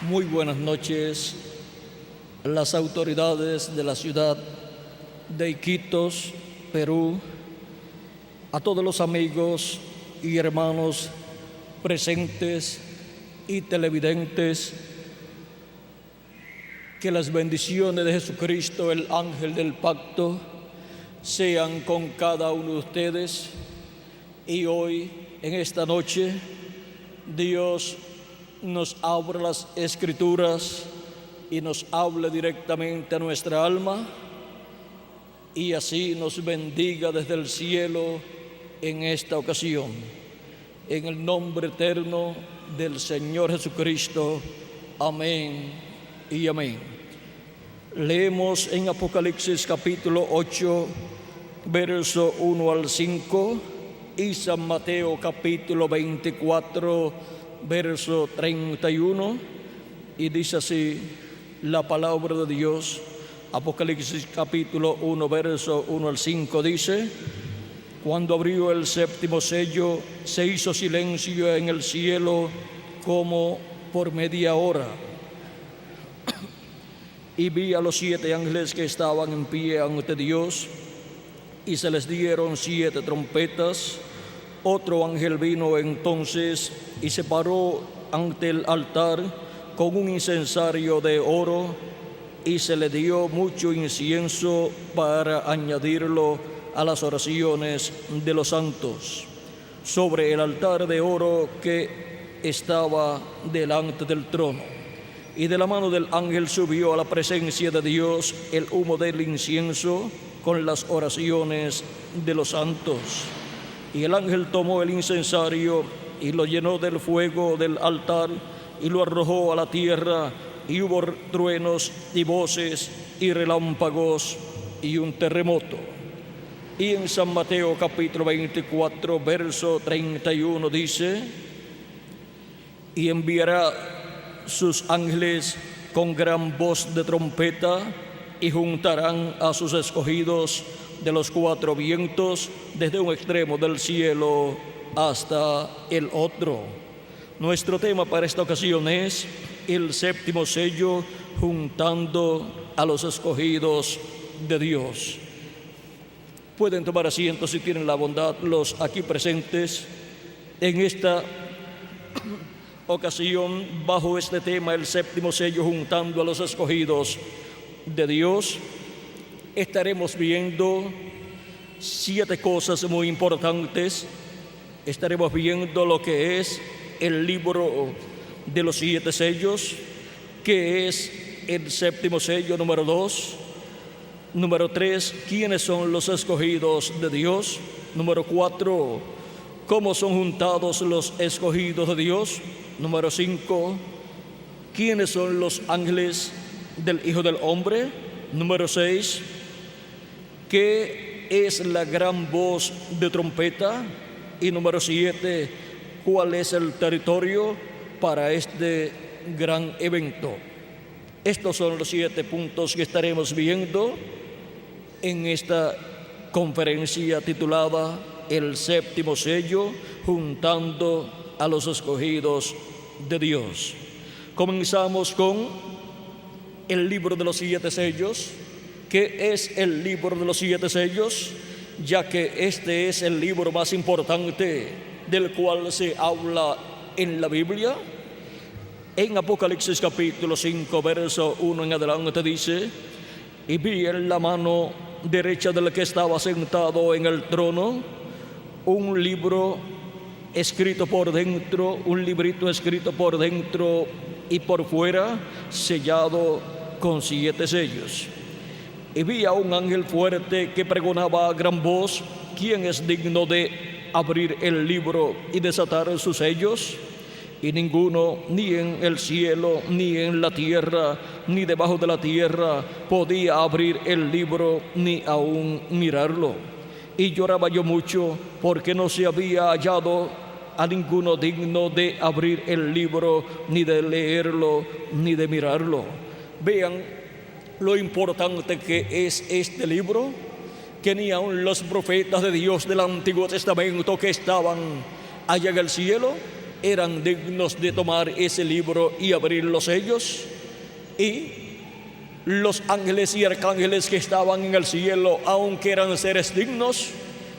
Muy buenas noches. Las autoridades de la ciudad de Iquitos, Perú, a todos los amigos y hermanos presentes y televidentes, que las bendiciones de Jesucristo, el ángel del pacto, sean con cada uno de ustedes. Y hoy, en esta noche, Dios nos abra las Escrituras y nos hable directamente a nuestra alma, y así nos bendiga desde el cielo en esta ocasión. En el nombre eterno del Señor Jesucristo. Amén y amén. Leemos en Apocalipsis capítulo 8, verso 1 al 5, y San Mateo capítulo 24, verso 31, y dice así la palabra de Dios. Apocalipsis capítulo 1, verso 1 al 5 dice: Cuando abrió el séptimo sello, se hizo silencio en el cielo como por media hora. Y vi a los 7 ángeles que estaban en pie ante Dios, y se les dieron 7 trompetas. Otro ángel vino entonces y se paró ante el altar con un incensario de oro, y se le dio mucho incienso para añadirlo a las oraciones de los santos. Sobre el altar de oro que estaba delante del trono. Y de la mano del ángel subió a la presencia de Dios el humo del incienso con las oraciones de los santos. Y el ángel tomó el incensario y lo llenó del fuego del altar y lo arrojó a la tierra, y hubo truenos y voces y relámpagos y un terremoto. Y en San Mateo capítulo 24, verso 31 dice: Y enviará sus ángeles con gran voz de trompeta, y juntarán a sus escogidos de los 4 vientos, desde un extremo del cielo hasta el otro. Nuestro tema para esta ocasión es el séptimo sello, juntando a los escogidos de Dios. Pueden tomar asiento si tienen la bondad los aquí presentes. En esta ocasión, bajo este tema, el séptimo sello, juntando a los escogidos de Dios, estaremos viendo 7 cosas muy importantes. Estaremos viendo lo que es el libro de los 7 sellos, que es el séptimo sello número 2. Número 3, ¿quiénes son los escogidos de Dios? Número 4, ¿cómo son juntados los escogidos de Dios? Número 5, ¿quiénes son los ángeles del Hijo del Hombre? Número 6, ¿qué es la gran voz de trompeta? Y número 7, ¿cuál es el territorio para este gran evento? Estos son los 7 puntos que estaremos viendo en esta conferencia titulada El séptimo sello, juntando a los escogidos de Dios. Comenzamos con el libro de los 7 sellos. ¿Qué es el libro de los 7 sellos? Ya que este es el libro más importante del cual se habla en la Biblia. En Apocalipsis capítulo 5, verso 1 en adelante dice: Y vi en la mano derecha del que estaba sentado en el trono un libro escrito por dentro, un librito escrito por dentro y por fuera, sellado con 7 sellos. Y vi a un ángel fuerte que pregonaba a gran voz: ¿Quién es digno de abrir el libro y desatar sus sellos? Y ninguno, ni en el cielo, ni en la tierra, ni debajo de la tierra, podía abrir el libro, ni aún mirarlo. Y lloraba yo mucho, porque no se había hallado a ninguno digno de abrir el libro, ni de leerlo, ni de mirarlo. Vean lo importante que es este libro, que ni aun los profetas de Dios del Antiguo Testamento que estaban allá en el cielo eran dignos de tomar ese libro y abrir los sellos, y los ángeles y arcángeles que estaban en el cielo, aunque eran seres dignos,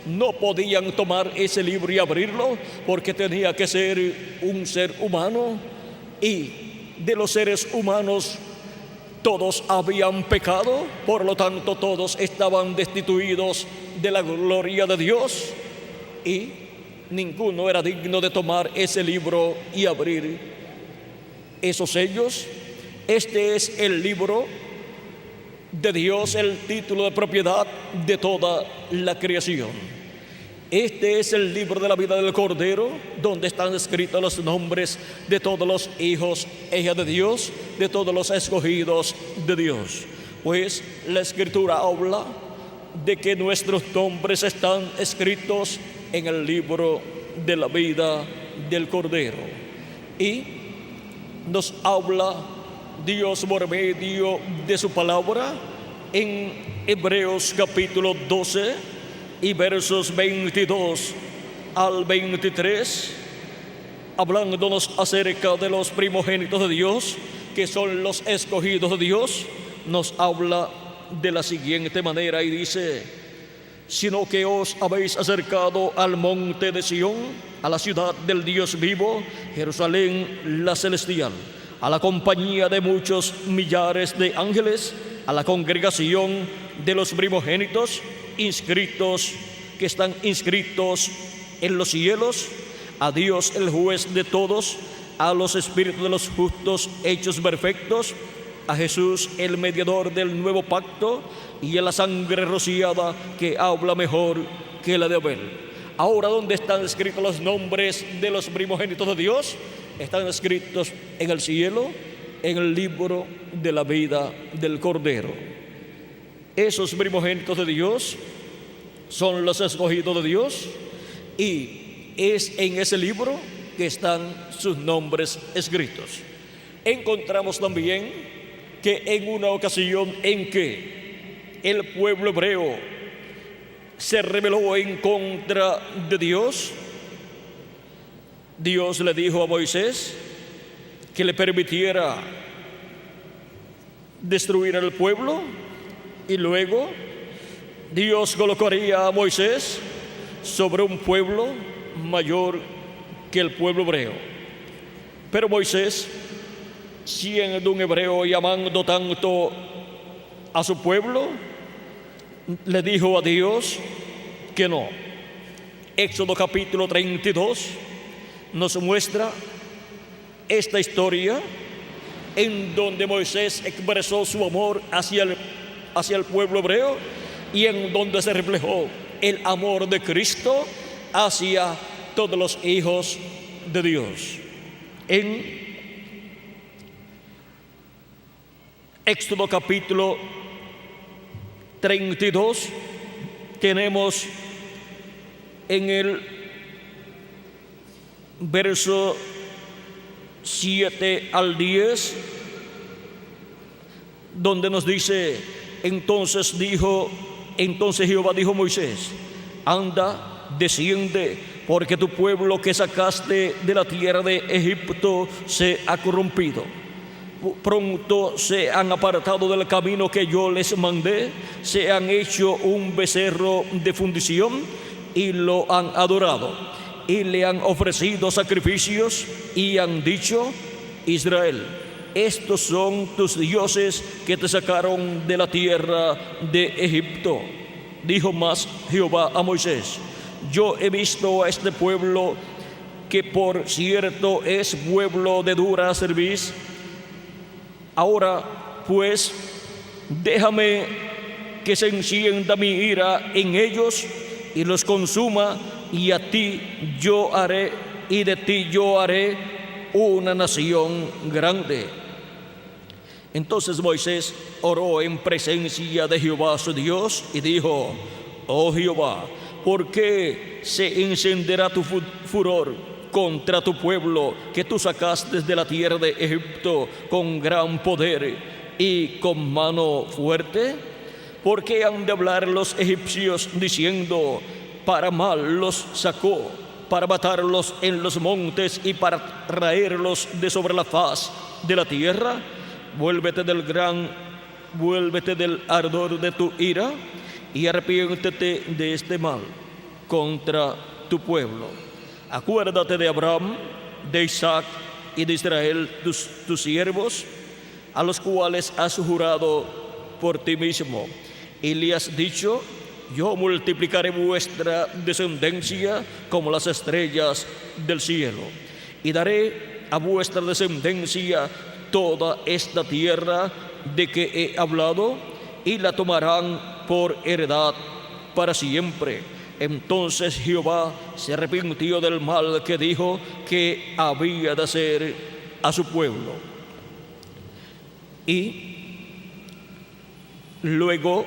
no podían tomar ese libro y abrirlo, porque tenía que ser un ser humano, y de los seres humanos todos habían pecado, por lo tanto todos estaban destituidos de la gloria de Dios, y ninguno era digno de tomar ese libro y abrir esos sellos. Este es el libro de Dios, el título de propiedad de toda la creación. Este es el libro de la vida del Cordero, donde están escritos los nombres de todos los hijos e hijas de Dios, de todos los escogidos de Dios. Pues la Escritura habla de que nuestros nombres están escritos en el libro de la vida del Cordero. Y nos habla Dios por medio de su palabra en Hebreos capítulo 12 y versos 22 al 23, hablándonos acerca de los primogénitos de Dios, que son los escogidos de Dios. Nos habla de la siguiente manera y dice: sino que os habéis acercado al monte de Sión, a la ciudad del Dios vivo, Jerusalén la celestial, a la compañía de muchos millares de ángeles, a la congregación de los primogénitos inscritos, que están inscritos en los cielos, a Dios el juez de todos, a los espíritus de los justos hechos perfectos, a Jesús el mediador del nuevo pacto, y a la sangre rociada que habla mejor que la de Abel. Ahora, ¿dónde están escritos los nombres de los primogénitos de Dios? Están escritos en el cielo, en el libro de la vida del Cordero. Esos primogénitos de Dios son los escogidos de Dios, y es en ese libro que están sus nombres escritos. Encontramos también que en una ocasión en que el pueblo hebreo se rebeló en contra de Dios, Dios le dijo a Moisés que le permitiera destruir al pueblo, y luego Dios colocaría a Moisés sobre un pueblo mayor que el pueblo hebreo. Pero Moisés, siendo un hebreo y amando tanto a su pueblo, le dijo a Dios que no. Éxodo capítulo 32 nos muestra esta historia en donde Moisés expresó su amor hacia el pueblo hebreo, y en donde se reflejó el amor de Cristo hacia todos los hijos de Dios. En Éxodo capítulo 32 tenemos en el verso 7 al 10, donde nos dice: entonces Jehová dijo a Moisés: anda, desciende, porque tu pueblo que sacaste de la tierra de Egipto se ha corrompido. Pronto se han apartado del camino que yo les mandé, se han hecho un becerro de fundición y lo han adorado, y le han ofrecido sacrificios, y han dicho: Israel, estos son tus dioses que te sacaron de la tierra de Egipto. Dijo más Jehová a Moisés: yo he visto a este pueblo, que por cierto es pueblo de dura cerviz. Ahora pues, déjame que se encienda mi ira en ellos y los consuma, y a ti yo haré, y de ti yo haré una nación grande. Entonces Moisés oró en presencia de Jehová su Dios y dijo: oh Jehová, ¿por qué se encenderá tu furor contra tu pueblo que tú sacaste de la tierra de Egipto con gran poder y con mano fuerte? ¿Por qué han de hablar los egipcios diciendo: para mal los sacó? para matarlos en los montes y para traerlos de sobre la faz de la tierra? Vuélvete del ardor de tu ira y arrepiéntete de este mal contra tu pueblo. Acuérdate de Abraham, de Isaac y de Israel, tus siervos, a los cuales has jurado por ti mismo, y le has dicho: yo multiplicaré vuestra descendencia como las estrellas del cielo, y daré a vuestra descendencia toda esta tierra de que he hablado, y la tomarán por heredad para siempre. Entonces Jehová se arrepintió del mal que dijo que había de hacer a su pueblo. Y luego,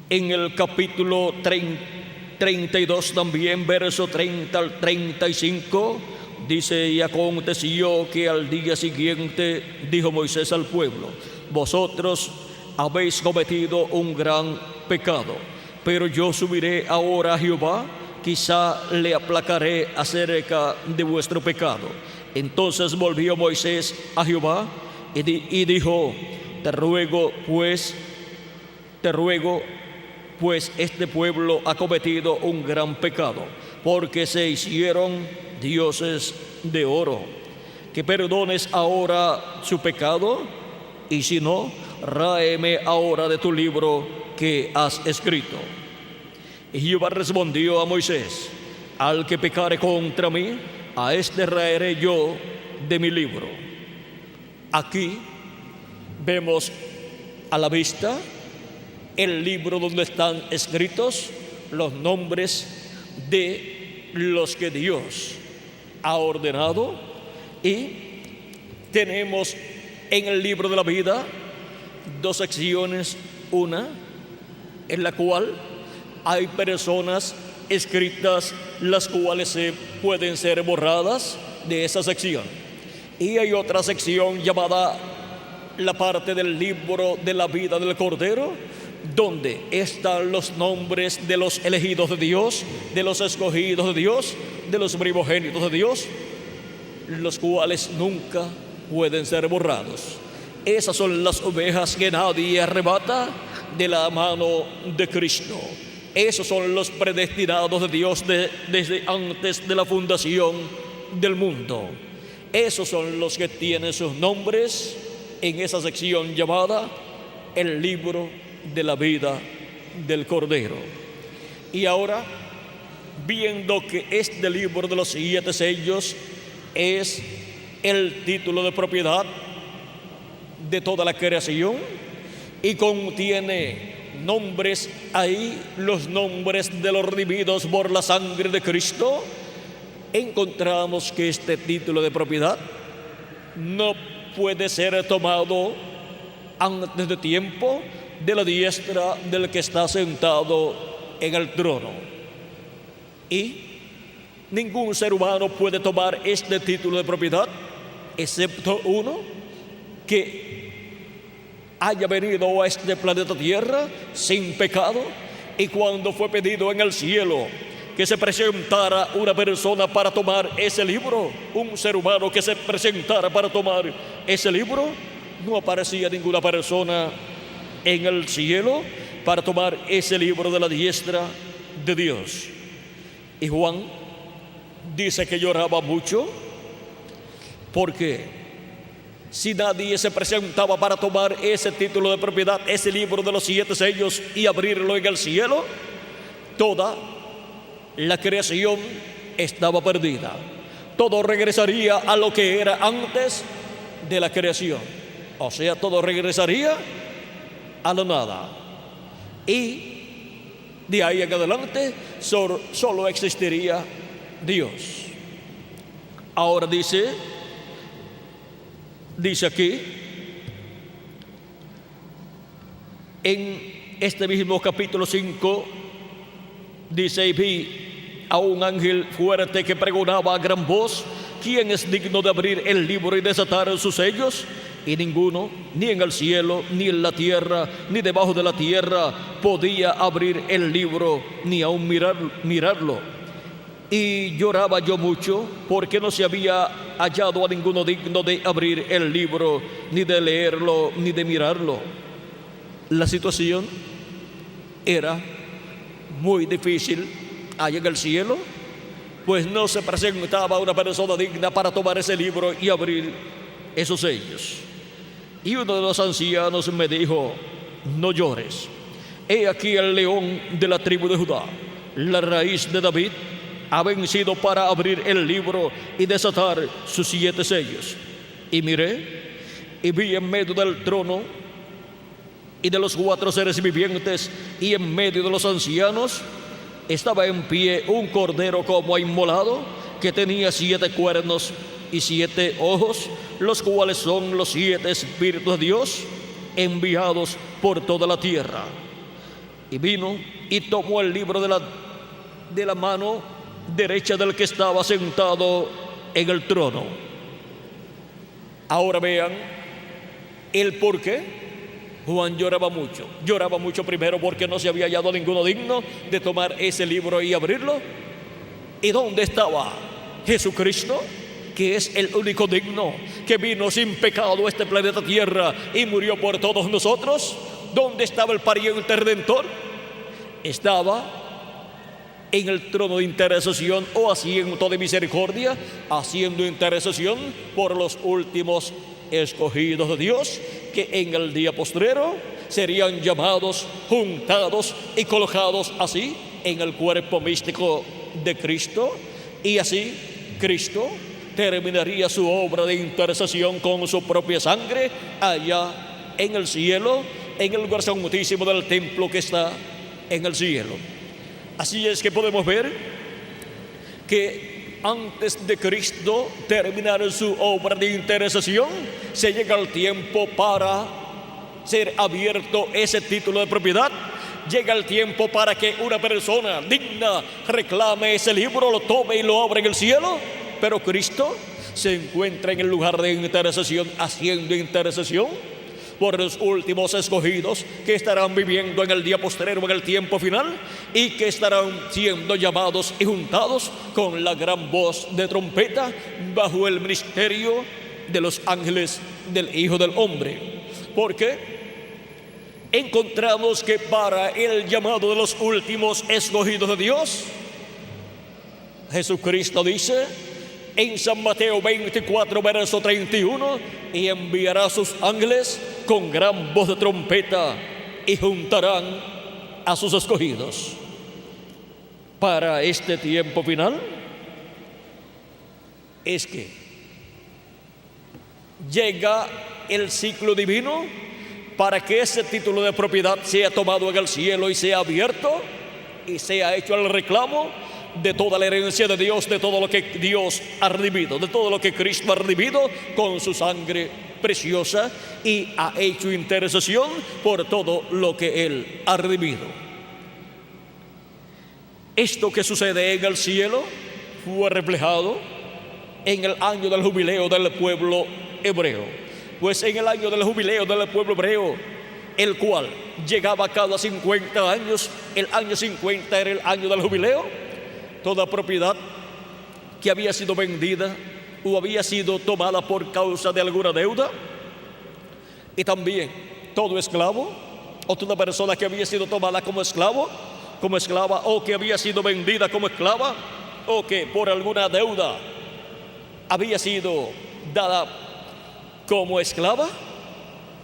en el capítulo 32 también, verso 30 al 35, dice: y aconteció que al día siguiente dijo Moisés al pueblo: vosotros habéis cometido un gran pecado, pero yo subiré ahora a Jehová, quizá le aplacaré acerca de vuestro pecado. Entonces volvió Moisés a Jehová y dijo: te ruego pues, este pueblo ha cometido un gran pecado, porque se hicieron dioses de oro. Que perdones ahora su pecado, y si no, ráeme ahora de tu libro que has escrito. Y Jehová respondió a Moisés: al que pecare contra mí, a este raeré yo de mi libro. Aquí vemos a la vista el libro donde están escritos los nombres de los que Dios ha ordenado, y tenemos en el libro de la vida dos secciones: una en la cual hay personas escritas las cuales pueden ser borradas de esa sección, y hay otra sección llamada la parte del libro de la vida del Cordero, donde están los nombres de los elegidos de Dios, de los escogidos de Dios, de los primogénitos de Dios, los cuales nunca pueden ser borrados. Esas son las ovejas que nadie arrebata de la mano de Cristo. Esos son los predestinados de Dios desde antes de la fundación del mundo. Esos son los que tienen sus nombres en esa sección llamada el libro de la vida del Cordero. Y ahora, viendo que este libro de los 7 sellos es el título de propiedad de toda la creación y contiene nombres ahí, los nombres de los redimidos por la sangre de Cristo, encontramos que este título de propiedad no puede ser tomado antes de tiempo de la diestra del que está sentado en el trono. Y ningún ser humano puede tomar este título de propiedad, excepto uno que haya venido a este planeta Tierra sin pecado, y cuando fue pedido en el cielo que se presentara una persona para tomar ese libro, un ser humano que se presentara para tomar ese libro, no aparecía ninguna persona en el cielo para tomar ese libro de la diestra de Dios. Y Juan dice que lloraba mucho, porque si nadie se presentaba para tomar ese título de propiedad, ese libro de los 7 sellos y abrirlo en el cielo, toda la creación estaba perdida. Todo regresaría a lo que era antes de la creación. O sea, todo regresaría a la nada. Y de ahí en adelante solo existiría Dios. Ahora dice aquí, en este mismo capítulo 5, dice: y vi a un ángel fuerte que pregonaba a gran voz: ¿quién es digno de abrir el libro y desatar sus sellos? Y ninguno, ni en el cielo, ni en la tierra, ni debajo de la tierra, podía abrir el libro, ni aun mirarlo. Y lloraba yo mucho porque no se había hallado a ninguno digno de abrir el libro, ni de leerlo, ni de mirarlo. La situación era muy difícil allá en el cielo, pues no se presentaba una persona digna para tomar ese libro y abrir esos sellos. Y uno de los ancianos me dijo: no llores, he aquí el león de la tribu de Judá, la raíz de David, ha vencido para abrir el libro y desatar sus 7 sellos. Y miré y vi en medio del trono y de los 4 seres vivientes y en medio de los ancianos estaba en pie un cordero como inmolado, que tenía 7 cuernos y 7 ojos, los cuales son los 7 espíritus de Dios enviados por toda la tierra. Y vino y tomó el libro de la mano derecha del que estaba sentado en el trono. Ahora vean el por qué Juan lloraba mucho. Lloraba mucho primero porque no se había hallado ninguno digno de tomar ese libro y abrirlo. ¿Y dónde estaba Jesucristo, que es el único digno, que vino sin pecado a este planeta Tierra y murió por todos nosotros? ¿Dónde estaba el pariente redentor? Estaba en el trono de intercesión o asiento de misericordia, haciendo intercesión por los últimos escogidos de Dios, que en el día postrero serían llamados, juntados y colocados así en el cuerpo místico de Cristo. Y así Cristo terminaría su obra de intercesión con su propia sangre allá en el cielo, en el lugar santísimo del templo que está en el cielo. Así es que podemos ver que antes de Cristo terminar su obra de intercesión, se llega el tiempo para ser abierto ese título de propiedad. Llega el tiempo para que una persona digna reclame ese libro, lo tome y lo abra en el cielo. Pero Cristo se encuentra en el lugar de intercesión, haciendo intercesión por los últimos escogidos que estarán viviendo en el día postrero, en el tiempo final, y que estarán siendo llamados y juntados con la gran voz de trompeta bajo el ministerio de los ángeles del Hijo del Hombre. Porque encontramos que para el llamado de los últimos escogidos de Dios, Jesucristo dice en San Mateo 24, verso 31, y enviará a sus ángeles con gran voz de trompeta y juntarán a sus escogidos. Para este tiempo final es que llega el ciclo divino para que ese título de propiedad sea tomado en el cielo y sea abierto y sea hecho el reclamo de toda la herencia de Dios, de todo lo que Dios ha redimido, de todo lo que Cristo ha redimido con su sangre preciosa, y ha hecho intercesión por todo lo que Él ha redimido. Esto que sucede en el cielo fue reflejado en el año del jubileo del pueblo hebreo. Pues en el año del jubileo del pueblo hebreo, el cual llegaba cada 50 años, el año 50 era el año del jubileo. Toda propiedad que había sido vendida o había sido tomada por causa de alguna deuda, y también todo esclavo o toda persona que había sido tomada como esclavo, como esclava, o que había sido vendida como esclava, o que por alguna deuda había sido dada como esclava,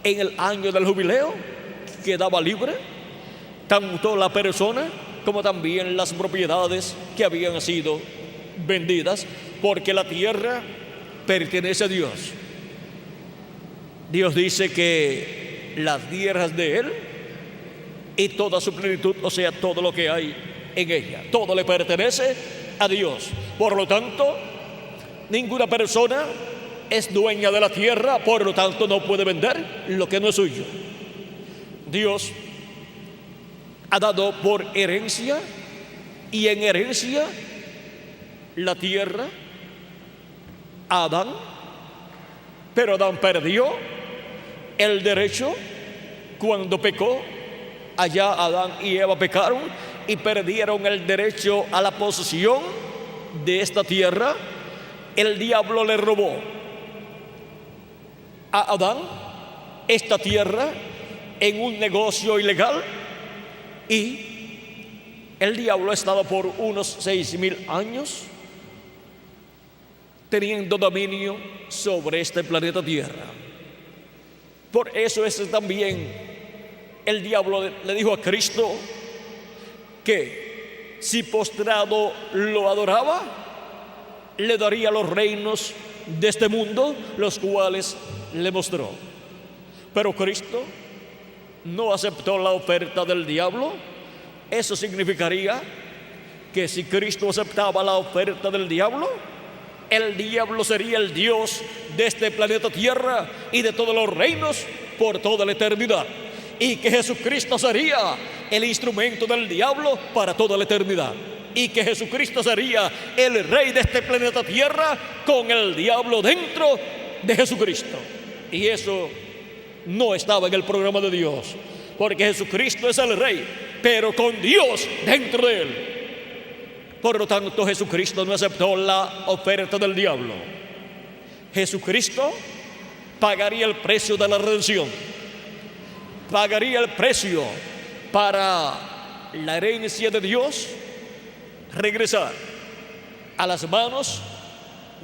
en el año del jubileo quedaba libre, tanto la persona como también las propiedades que habían sido vendidas, porque la tierra pertenece a Dios. Dios dice que las tierras de Él y toda su plenitud, o sea, todo lo que hay en ella, todo le pertenece a Dios. Por lo tanto, ninguna persona es dueña de la tierra, por lo tanto no puede vender lo que no es suyo. Dios ha dado por herencia, y en herencia la tierra a Adán, pero Adán perdió el derecho cuando pecó. Allá Adán y Eva pecaron y perdieron el derecho a la posesión de esta tierra, el diablo le robó a Adán esta tierra en un negocio ilegal, y el diablo ha estado por unos 6.000 años teniendo dominio sobre este planeta Tierra. Por eso es también el diablo le dijo a Cristo que si postrado lo adoraba, le daría los reinos de este mundo, los cuales le mostró. Pero Cristo no aceptó la oferta del diablo. Eso significaría que si Cristo aceptaba la oferta del diablo, el diablo sería el Dios de este planeta Tierra y de todos los reinos por toda la eternidad, y que Jesucristo sería el instrumento del diablo para toda la eternidad, y que Jesucristo sería el rey de este planeta Tierra con el diablo dentro de Jesucristo. Y eso no estaba en el programa de Dios, porque Jesucristo es el rey, pero con Dios dentro de él. Por lo tanto, Jesucristo no aceptó la oferta del diablo. Jesucristo pagaría el precio de la redención, pagaría el precio para la herencia de Dios regresar a las manos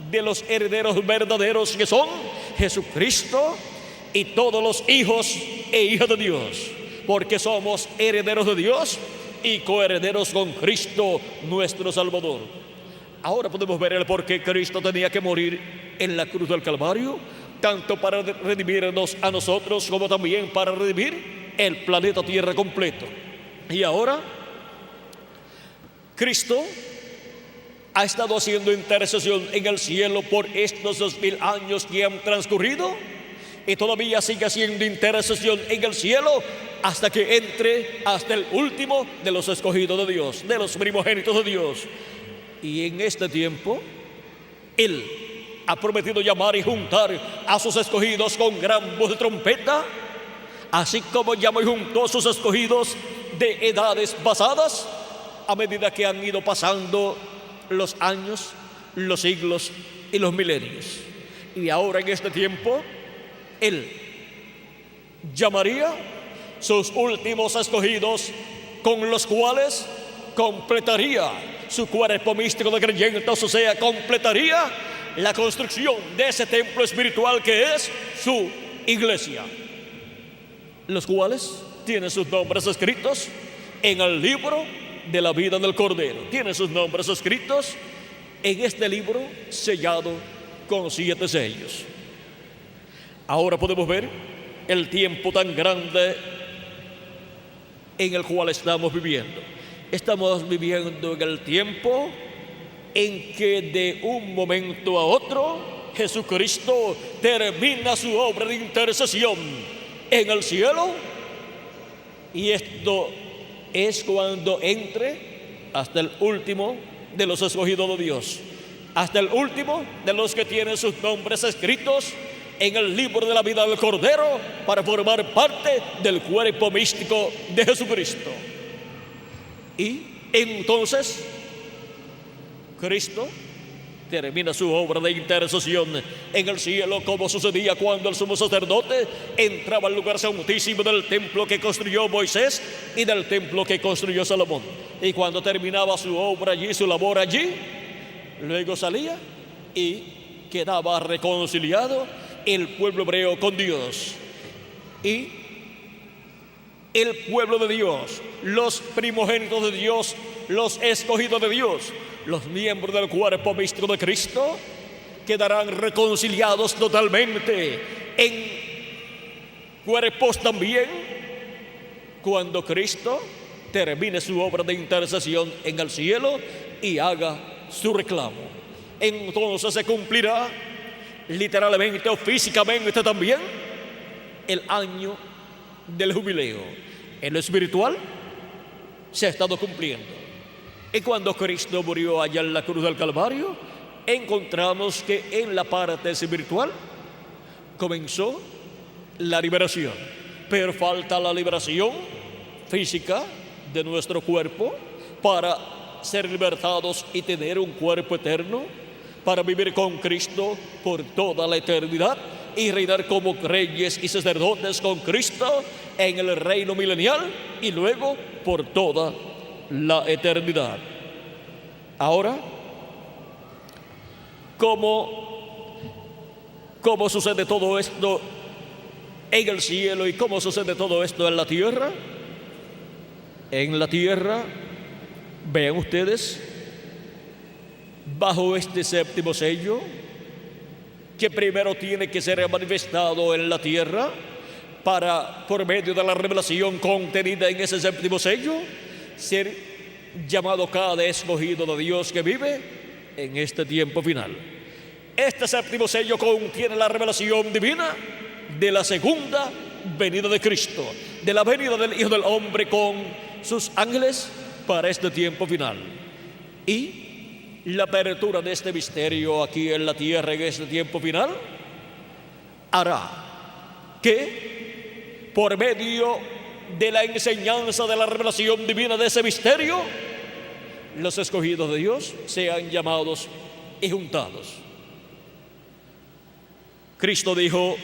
de los herederos verdaderos, que son Jesucristo y todos los hijos e hijas de Dios, porque somos herederos de Dios y coherederos con Cristo nuestro Salvador. Ahora podemos ver el por qué Cristo tenía que morir en la cruz del Calvario, tanto para redimirnos a nosotros como también para redimir el planeta Tierra completo. Y ahora Cristo ha estado haciendo intercesión en el cielo por estos 2000 años que han transcurrido, y todavía sigue haciendo intercesión en el cielo hasta que entre hasta el último de los escogidos de Dios, de los primogénitos de Dios. Y en este tiempo Él ha prometido llamar y juntar a sus escogidos con gran voz de trompeta, así como llamó y juntó a sus escogidos de edades pasadas, a medida que han ido pasando los años, los siglos y los milenios. Y ahora en este tiempo Él llamaría sus últimos escogidos, con los cuales completaría su cuerpo místico de creyentes, o sea, completaría la construcción de ese templo espiritual que es su iglesia, los cuales tienen sus nombres escritos en el libro de la vida del Cordero. Tienen sus nombres escritos en este libro sellado con 7 sellos. Ahora podemos ver el tiempo tan grande en el cual estamos viviendo. Estamos viviendo en el tiempo en que de un momento a otro Jesucristo termina su obra de intercesión en el cielo, y esto es cuando entre hasta el último de los escogidos de Dios, hasta el último de los que tienen sus nombres escritos en el libro de la vida del Cordero, para formar parte del cuerpo místico de Jesucristo. Y entonces Cristo termina su obra de intercesión en el cielo, como sucedía cuando el sumo sacerdote entraba al lugar santísimo del templo que construyó Moisés y del templo que construyó Salomón. Y cuando terminaba su obra allí, su labor allí, luego salía y quedaba reconciliado el pueblo hebreo con Dios. Y el pueblo de Dios, los primogénitos de Dios, los escogidos de Dios, los miembros del cuerpo místico de Cristo, quedarán reconciliados totalmente en cuerpos también cuando Cristo termine su obra de intercesión en el cielo y haga su reclamo. Entonces se cumplirá literalmente o físicamente también el año del jubileo. En lo espiritual se ha estado cumpliendo. Y cuando Cristo murió allá en la cruz del Calvario, encontramos que en la parte espiritual comenzó la liberación, pero falta la liberación física de nuestro cuerpo para ser libertados y tener un cuerpo eterno, para vivir con Cristo por toda la eternidad y reinar como reyes y sacerdotes con Cristo en el reino milenial y luego por toda la eternidad. Ahora, ¿cómo sucede todo esto en el cielo y cómo sucede todo esto en la tierra? En la tierra, vean ustedes, bajo este séptimo sello, que primero tiene que ser manifestado en la tierra para, por medio de la revelación contenida en ese séptimo sello, ser llamado cada escogido de Dios que vive en este tiempo final. Este séptimo sello contiene la revelación divina de la segunda venida de Cristo, de la venida del Hijo del Hombre con sus ángeles para este tiempo final. Y la apertura de este misterio aquí en la tierra en este tiempo final hará que, por medio de la enseñanza de la revelación divina de ese misterio, los escogidos de Dios sean llamados y juntados. Cristo dijo: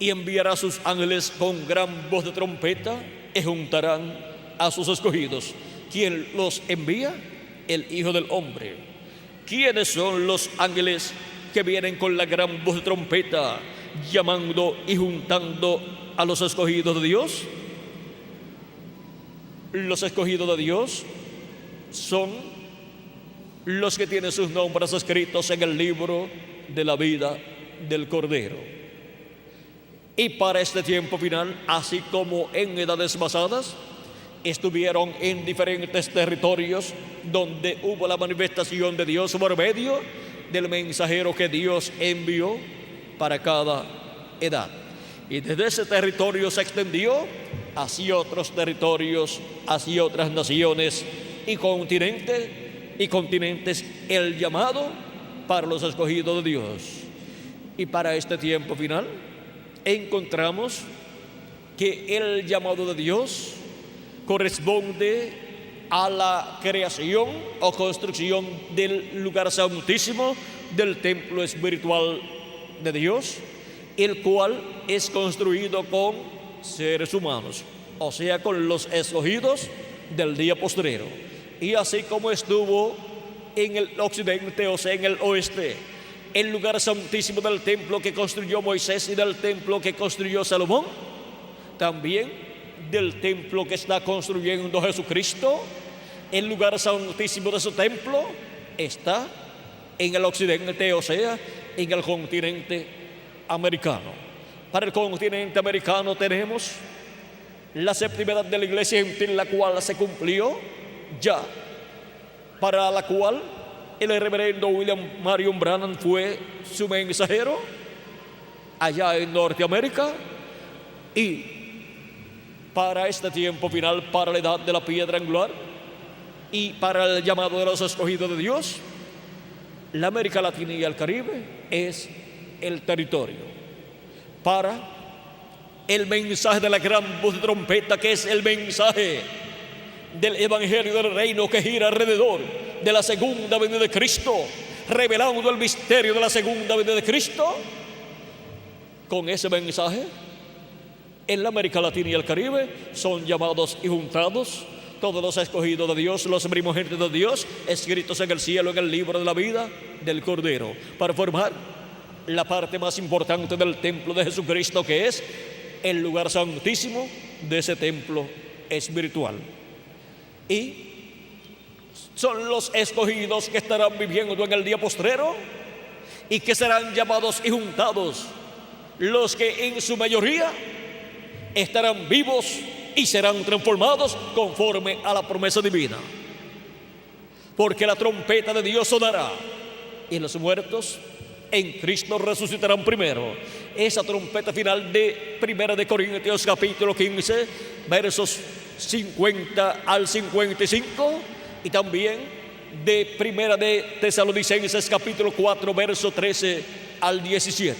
y enviará a sus ángeles con gran voz de trompeta y juntarán a sus escogidos. ¿Quién los envía? El Hijo del Hombre. ¿Quiénes son los ángeles que vienen con la gran voz de trompeta, llamando y juntando a los escogidos de Dios? Los escogidos de Dios son los que tienen sus nombres escritos en el libro de la vida del Cordero. Y para este tiempo final, así como en edades pasadas, estuvieron en diferentes territorios donde hubo la manifestación de Dios por medio del mensajero que Dios envió para cada edad. Y desde ese territorio se extendió hacia otros territorios, hacia otras naciones y continentes el llamado para los escogidos de Dios. Y para este tiempo final encontramos que el llamado de Dios corresponde a la creación o construcción del lugar santísimo, del templo espiritual de Dios, el cual es construido con seres humanos, o sea, con los escogidos del día postrero. Y así como estuvo en el occidente, o sea, en el oeste, el lugar santísimo del templo que construyó Moisés y del templo que construyó Salomón, también del templo que está construyendo Jesucristo, el lugar santísimo de su templo está en el occidente, o sea, en el continente americano. Para el continente americano tenemos la séptima edad de la iglesia gentil, la cual se cumplió ya, para la cual el reverendo William Marion Branham fue su mensajero allá en Norteamérica. Y para este tiempo final, para la edad de la piedra angular y para el llamado de los escogidos de Dios, la América Latina y el Caribe es el territorio para el mensaje de la gran voz de trompeta, que es el mensaje del evangelio del reino que gira alrededor de la segunda venida de Cristo, revelando el misterio de la segunda venida de Cristo. Con ese mensaje, en la América Latina y el Caribe son llamados y juntados todos los escogidos de Dios, los primogénitos de Dios, escritos en el cielo en el libro de la vida del Cordero, para formar la parte más importante del templo de Jesucristo, que es el lugar santísimo de ese templo espiritual. Y son los escogidos que estarán viviendo en el día postrero y que serán llamados y juntados, los que en su mayoría estarán vivos y serán transformados conforme a la promesa divina. Porque la trompeta de Dios sonará y los muertos en Cristo resucitarán primero. Esa trompeta final de 1 Corintios capítulo 15, versos 50 al 55, y también de 1 de Tesalonicenses capítulo 4, verso 13 al 17.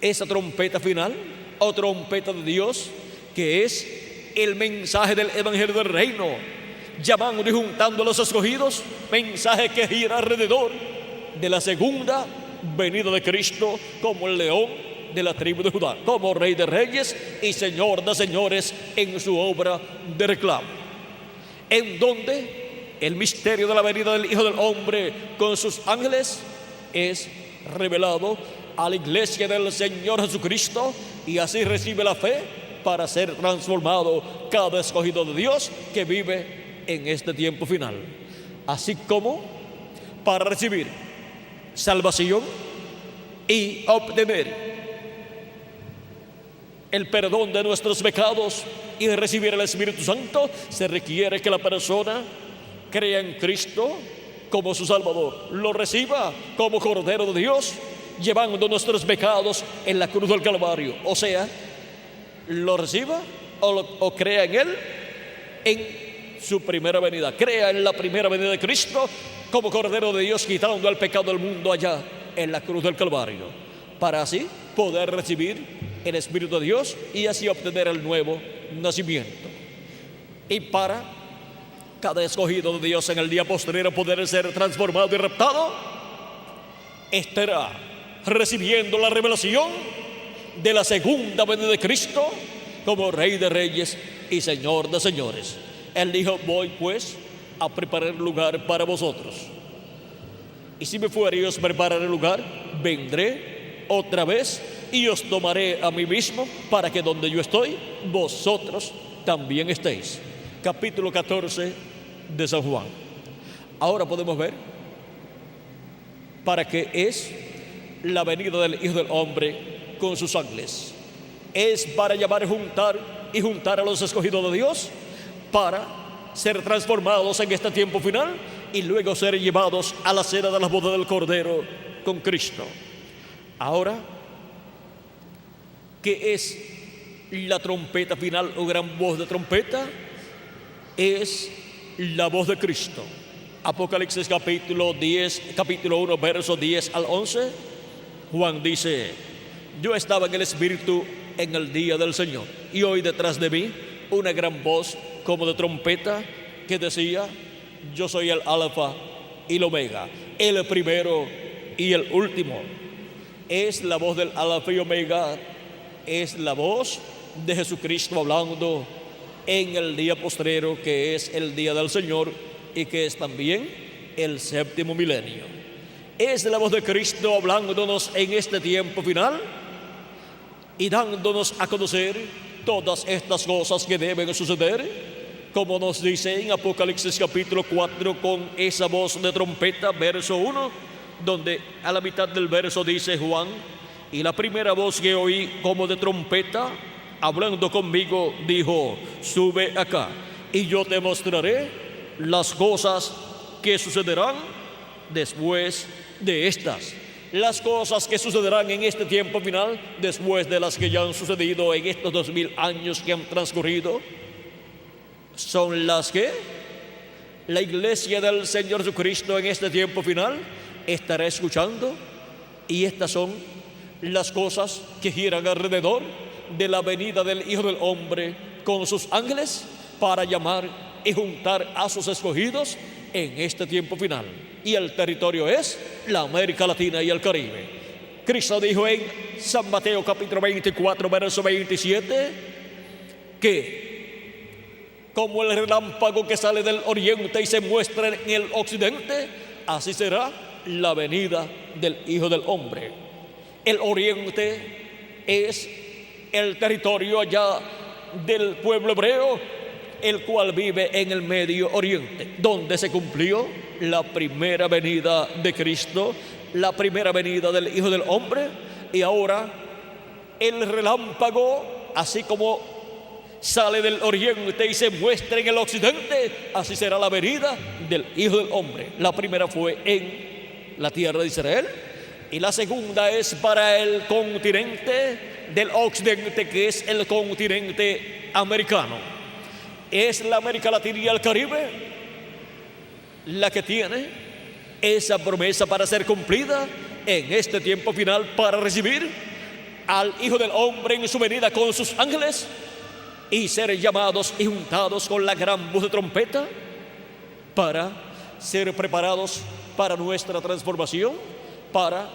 Esa trompeta final, o trompeta de Dios, que es el mensaje del evangelio del reino, llamando y juntando a los escogidos, mensaje que gira alrededor de la segunda venida de Cristo como el león de la tribu de Judá, como Rey de Reyes y Señor de Señores en su obra de reclamo, en donde el misterio de la venida del Hijo del Hombre con sus ángeles es revelado a la iglesia del Señor Jesucristo, y así recibe la fe para ser transformado cada escogido de Dios que vive en este tiempo final, así como para recibir salvación y obtener el perdón de nuestros pecados y recibir el Espíritu Santo. Se requiere que la persona crea en Cristo como su Salvador, lo reciba como Cordero de Dios, llevando nuestros pecados en la cruz del Calvario. O sea, lo reciba o crea en Él en su primera venida. Crea en la primera venida de Cristo como Cordero de Dios, quitando el pecado del mundo allá en la cruz del Calvario, para así poder recibir el Espíritu de Dios y así obtener el nuevo nacimiento. Y para cada escogido de Dios en el día posterior poder ser transformado y raptado, estará recibiendo la revelación de la segunda venida de Cristo como Rey de Reyes y Señor de Señores. Él dijo: voy pues a preparar lugar para vosotros, y si me fuere y os prepararé lugar, vendré otra vez y os tomaré a mí mismo, para que donde yo estoy, vosotros también estéis. Capítulo 14 de San Juan. Ahora podemos ver para qué es la venida del Hijo del Hombre con sus ángeles. Es para llamar y juntar a los escogidos de Dios, para ser transformados en este tiempo final y luego ser llevados a la cena de la boda del Cordero con Cristo. Ahora, ¿qué es la trompeta final o gran voz de trompeta? Es la voz de Cristo. Apocalipsis capítulo 1, versos 10 al 11. Juan dice: yo estaba en el Espíritu en el día del Señor, y oí detrás de mí una gran voz como de trompeta que decía: yo soy el Alfa y el Omega, el primero y el último. Es la voz del Alfa y Omega, es la voz de Jesucristo hablando en el día postrero, que es el día del Señor y que es también el séptimo milenio. Es la voz de Cristo hablándonos en este tiempo final y dándonos a conocer todas estas cosas que deben suceder, como nos dice en Apocalipsis capítulo 4 con esa voz de trompeta, verso 1, donde a la mitad del verso dice Juan: y la primera voz que oí como de trompeta hablando conmigo dijo: sube acá y yo te mostraré las cosas que sucederán después de estas. Las cosas que sucederán en este tiempo final, después de las que ya han sucedido en estos 2000 años que han transcurrido, son las que la iglesia del Señor Jesucristo en este tiempo final estará escuchando. Y estas son las cosas que giran alrededor de la venida del Hijo del Hombre con sus ángeles para llamar y juntar a sus escogidos en este tiempo final. Y el territorio es la América Latina y el Caribe. Cristo dijo en San Mateo capítulo 24, verso 27, que como el relámpago que sale del oriente y se muestra en el occidente, así será la venida del Hijo del Hombre. El oriente es el territorio allá del pueblo hebreo, el cual vive en el Medio Oriente, donde se cumplió la primera venida de Cristo, la primera venida del Hijo del Hombre. Y ahora el relámpago, así como sale del oriente y se muestra en el occidente, así será la venida del Hijo del Hombre. La primera fue en la tierra de Israel, y la segunda es para el continente del occidente, que es el continente americano. Es la América Latina y el Caribe la que tiene esa promesa para ser cumplida en este tiempo final, para recibir al Hijo del Hombre en su venida con sus ángeles y ser llamados y juntados con la gran voz de trompeta para ser preparados para nuestra transformación, para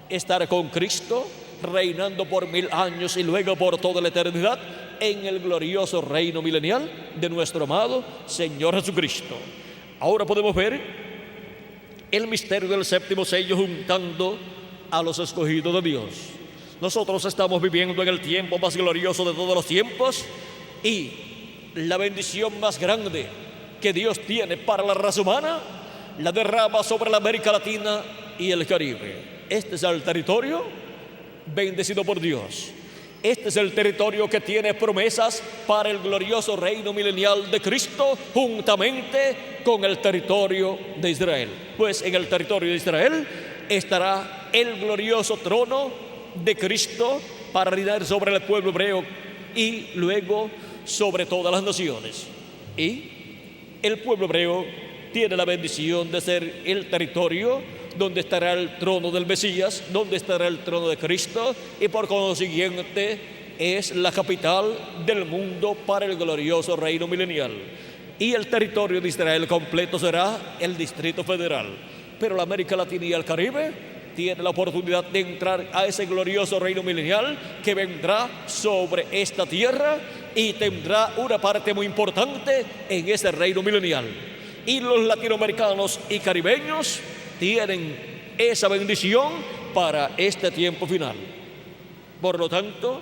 estar con Cristo, reinando por 1000 años y luego por toda la eternidad en el glorioso reino milenial de nuestro amado Señor Jesucristo. Ahora podemos ver el misterio del séptimo sello juntando a los escogidos de Dios. Nosotros estamos viviendo en el tiempo más glorioso de todos los tiempos, y la bendición más grande que Dios tiene para la raza humana la derrama sobre la América Latina y el Caribe. Este es el territorio bendecido por Dios. Este es el territorio que tiene promesas para el glorioso reino milenial de Cristo, juntamente con el territorio de Israel. Pues en el territorio de Israel estará el glorioso trono de Cristo para reinar sobre el pueblo hebreo y luego sobre todas las naciones. Y el pueblo hebreo tiene la bendición de ser el territorio donde estará el trono del Mesías, donde estará el trono de Cristo, y por consiguiente es la capital del mundo para el glorioso reino milenial. Y el territorio de Israel completo será el Distrito Federal. Pero la América Latina y el Caribe tiene la oportunidad de entrar a ese glorioso reino milenial que vendrá sobre esta tierra y tendrá una parte muy importante en ese reino milenial. Y los latinoamericanos y caribeños tienen esa bendición para este tiempo final. Por lo tanto,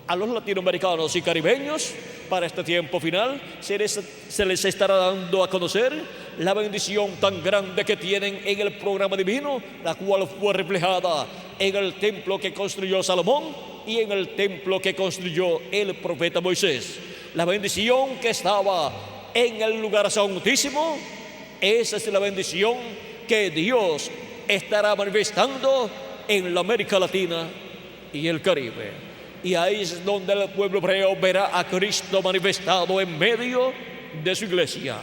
a los latinoamericanos y caribeños, para este tiempo final, se les estará dando a conocer la bendición tan grande que tienen en el programa divino, la cual fue reflejada en el templo que construyó Salomón y en el templo que construyó el profeta Moisés. La bendición que estaba en el lugar santísimo, esa es la bendición que Dios estará manifestando en la América Latina y el Caribe. Y ahí es donde el pueblo hebreo verá a Cristo manifestado en medio de su iglesia.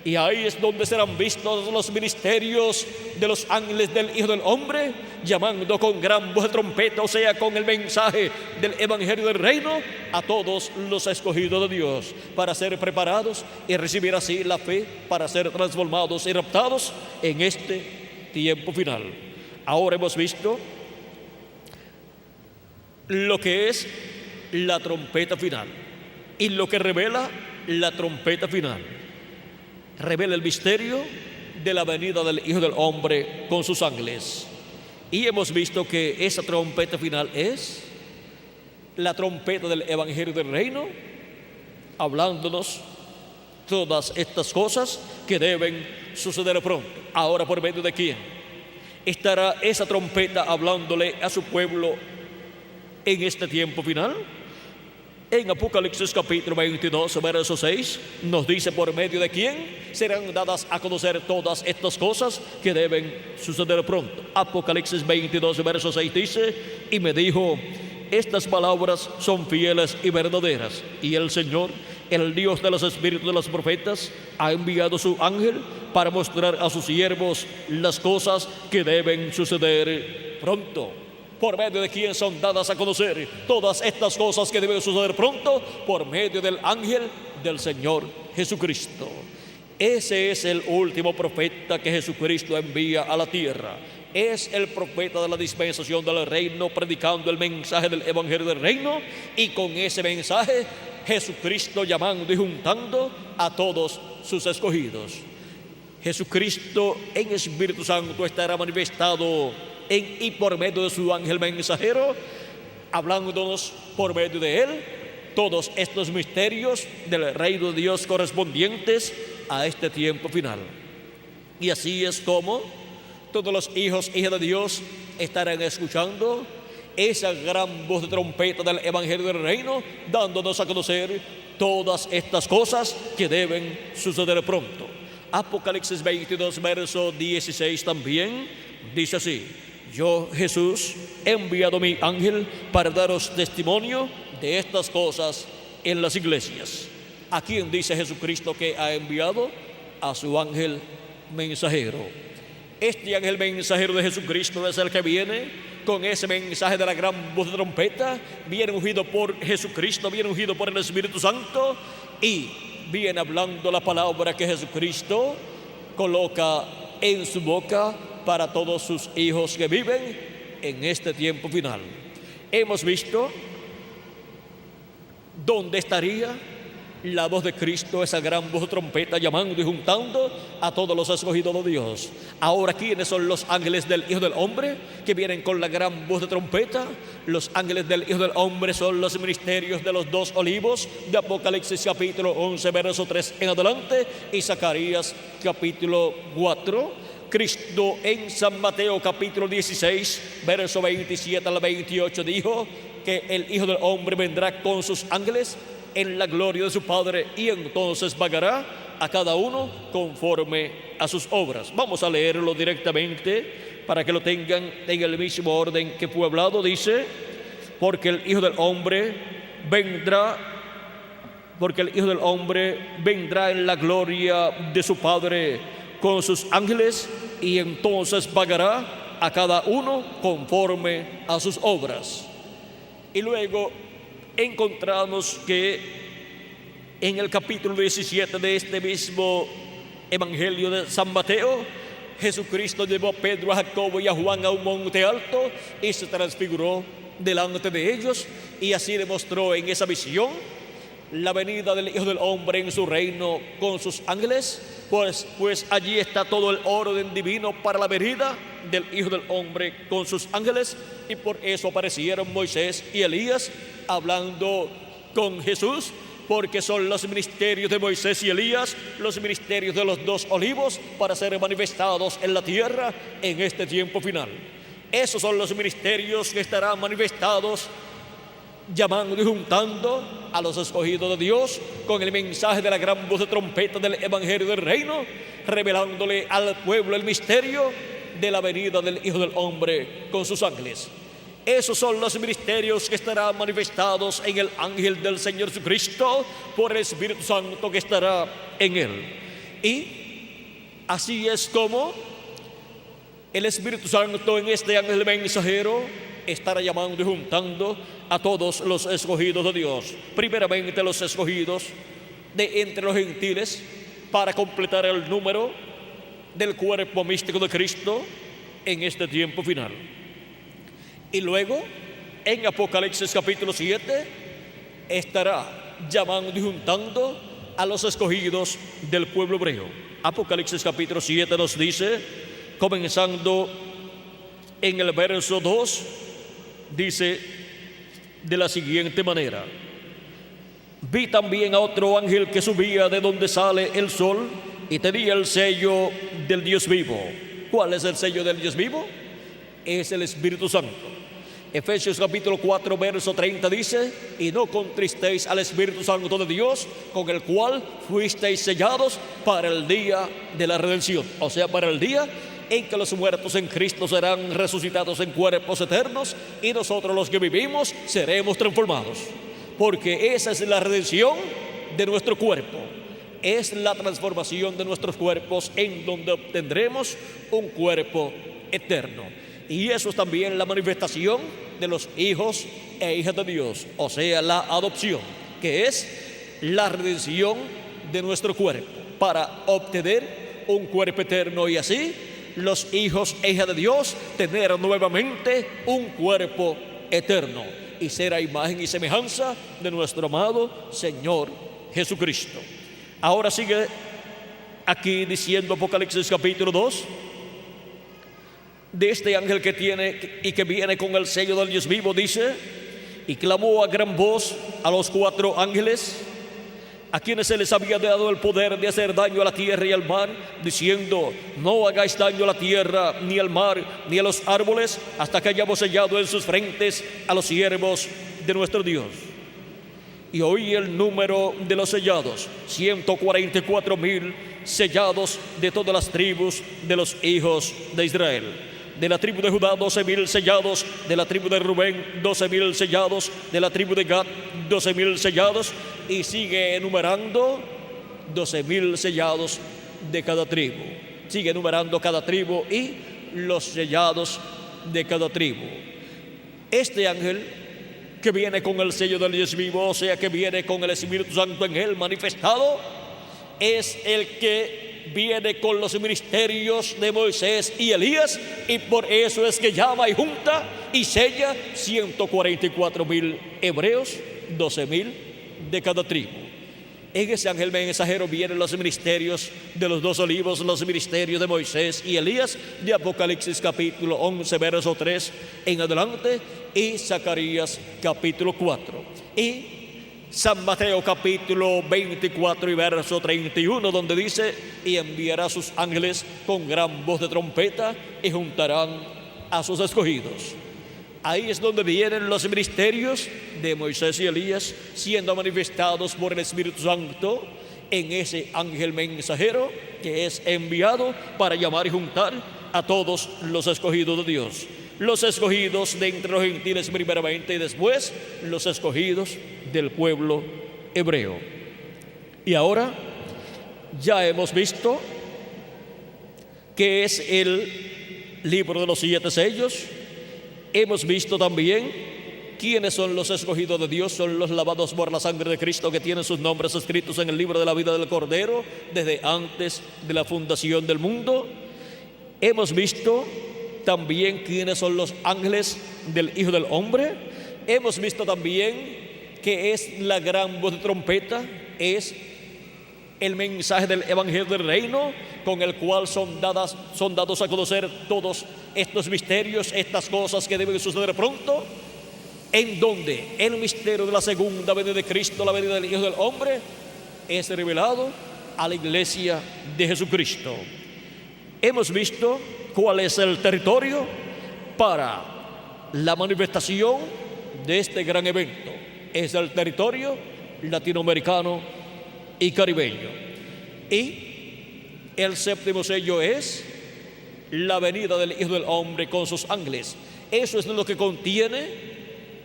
Y ahí es donde serán vistos los ministerios de los ángeles del Hijo del Hombre, llamando con gran voz de trompeta, o sea, con el mensaje del Evangelio del Reino, a todos los escogidos de Dios, para ser preparados y recibir así la fe, para ser transformados y raptados en este tiempo final. Ahora hemos visto lo que es la trompeta final y lo que revela la trompeta final. Revela el misterio de la venida del Hijo del Hombre con sus ángeles. Y hemos visto que esa trompeta final es la trompeta del Evangelio del Reino, hablándonos todas estas cosas que deben suceder pronto. Ahora, ¿por medio de quién estará esa trompeta hablándole a su pueblo en este tiempo final? En Apocalipsis capítulo 22, verso 6, nos dice por medio de quién serán dadas a conocer todas estas cosas que deben suceder pronto. Apocalipsis 22, verso 6 dice: y me dijo, estas palabras son fieles y verdaderas, y el Señor, el Dios de los espíritus de los profetas, ha enviado su ángel para mostrar a sus siervos las cosas que deben suceder pronto. ¿Por medio de quién son dadas a conocer todas estas cosas que deben suceder pronto? Por medio del ángel del Señor Jesucristo. Ese es el último profeta que Jesucristo envía a la tierra. Es el profeta de la dispensación del reino, predicando el mensaje del Evangelio del Reino, y con ese mensaje Jesucristo llamando y juntando a todos sus escogidos. Jesucristo en Espíritu Santo estará manifestado y por medio de su ángel mensajero, hablándonos por medio de él todos estos misterios del reino de Dios correspondientes a este tiempo final. Y así es como todos los hijos e hijas de Dios estarán escuchando esa gran voz de trompeta del Evangelio del Reino, dándonos a conocer todas estas cosas que deben suceder pronto. Apocalipsis 22, verso 16 también dice así: yo, Jesús, he enviado mi ángel para daros testimonio de estas cosas en las iglesias. ¿A quién dice Jesucristo que ha enviado? A su ángel mensajero. Este ángel mensajero de Jesucristo es el que viene con ese mensaje de la gran voz de trompeta, viene ungido por Jesucristo, viene ungido por el Espíritu Santo, y viene hablando la palabra que Jesucristo coloca en su boca para todos sus hijos que viven en este tiempo final. Hemos visto dónde estaría la voz de Cristo, esa gran voz de trompeta llamando y juntando a todos los escogidos de Dios. Ahora, ¿quiénes son los ángeles del Hijo del Hombre que vienen con la gran voz de trompeta? Los ángeles del Hijo del Hombre son los ministerios de los 2 olivos de Apocalipsis capítulo 11, verso 3 en adelante, y Zacarías capítulo 4. Cristo en San Mateo capítulo 16, verso 27 al 28 dijo que el Hijo del Hombre vendrá con sus ángeles en la gloria de su Padre, y entonces pagará a cada uno conforme a sus obras. Vamos a leerlo directamente para que lo tengan en el mismo orden que fue hablado. Dice: porque el Hijo del Hombre vendrá en la gloria de su Padre con sus ángeles, y entonces pagará a cada uno conforme a sus obras. Y luego encontramos que en el capítulo 17 de este mismo Evangelio de San Mateo, Jesucristo llevó a Pedro, a Jacobo y a Juan a un monte alto y se transfiguró delante de ellos, y así demostró en esa visión la venida del Hijo del Hombre en su reino con sus ángeles, pues allí está todo el orden divino para la venida del Hijo del Hombre con sus ángeles. Y por eso aparecieron Moisés y Elías hablando con Jesús, porque son los ministerios de Moisés y Elías, los ministerios de los 2 olivos, para ser manifestados en la tierra en este tiempo final. Esos son los ministerios que estarán manifestados, llamando y juntando a los escogidos de Dios con el mensaje de la gran voz de trompeta del Evangelio del Reino, revelándole al pueblo el misterio de la venida del Hijo del Hombre con sus ángeles. Esos son los ministerios que estarán manifestados en el ángel del Señor Jesucristo por el Espíritu Santo que estará en él. Y así es como el Espíritu Santo en este ángel mensajero estará llamando y juntando a todos los escogidos de Dios. Primeramente los escogidos de entre los gentiles, para completar el número del cuerpo místico de Cristo en este tiempo final. Y luego, en Apocalipsis capítulo 7, estará llamando y juntando a los escogidos del pueblo hebreo. Apocalipsis capítulo 7 nos dice, comenzando en el verso 2, dice de la siguiente manera: vi también a otro ángel que subía de donde sale el sol y tenía el sello del Dios vivo. ¿Cuál es el sello del Dios vivo? Es el Espíritu Santo. Efesios capítulo 4 verso 30 dice: y no contristéis al Espíritu Santo de Dios, con el cual fuisteis sellados para el día de la redención. O sea, para el día en que los muertos en Cristo serán resucitados en cuerpos eternos, y nosotros los que vivimos seremos transformados. Porque esa es la redención de nuestro cuerpo, es la transformación de nuestros cuerpos, en donde obtendremos un cuerpo eterno. Y eso es también la manifestación de los hijos e hijas de Dios, o sea, la adopción, que es la redención de nuestro cuerpo, para obtener un cuerpo eterno, y así los hijos e hijas de Dios tener nuevamente un cuerpo eterno y ser a imagen y semejanza de nuestro amado Señor Jesucristo. Ahora sigue aquí diciendo Apocalipsis capítulo 2 de este ángel que tiene y que viene con el sello del Dios vivo. Dice: y clamó a gran voz a los 4 ángeles, a quienes se les había dado el poder de hacer daño a la tierra y al mar, diciendo: no hagáis daño a la tierra, ni al mar, ni a los árboles, hasta que hayamos sellado en sus frentes a los siervos de nuestro Dios. Y oí el número de los sellados: 144,000 sellados de todas las tribus de los hijos de Israel. De la tribu de Judá, 12,000 sellados. De la tribu de Rubén, 12,000 sellados. De la tribu de Gad, 12,000 sellados. Y sigue enumerando 12,000 sellados de cada tribu. Sigue enumerando cada tribu y los sellados de cada tribu. Este ángel que viene con el sello del Dios vivo, o sea, que viene con el Espíritu Santo en él manifestado, es el que viene con los ministerios de Moisés y Elías, y por eso es que llama y junta y sella 144,000 hebreos, 12,000 de cada tribu. En ese ángel mensajero vienen los ministerios de los 2 olivos, los ministerios de Moisés y Elías, de Apocalipsis capítulo 11, verso 3 en adelante, y Zacarías capítulo 4. Y San Mateo capítulo 24 y verso 31, donde dice: y enviará a sus ángeles con gran voz de trompeta y juntarán a sus escogidos. Ahí es donde vienen los ministerios de Moisés y Elías siendo manifestados por el Espíritu Santo en ese ángel mensajero que es enviado para llamar y juntar a todos los escogidos de Dios. Los escogidos de entre los gentiles primeramente y después los escogidos del pueblo hebreo. Y ahora ya hemos visto que es el libro de los 7 sellos. Hemos visto también quiénes son los escogidos de Dios. Son los lavados por la sangre de Cristo, que tienen sus nombres escritos en el libro de la vida del Cordero desde antes de la fundación del mundo. Hemos visto también quiénes son los ángeles del Hijo del Hombre. Hemos visto también que es la gran voz de trompeta, es el mensaje del Evangelio del Reino, con el cual son dados a conocer todos estos misterios, estas cosas que deben suceder pronto, en donde el misterio de la segunda venida de Cristo, la venida del Hijo del Hombre, es revelado a la iglesia de Jesucristo. Hemos visto cuál es el territorio para la manifestación de este gran evento. Es el territorio latinoamericano y caribeño. Y el séptimo sello es la venida del Hijo del Hombre con sus ángeles. Eso es lo que contiene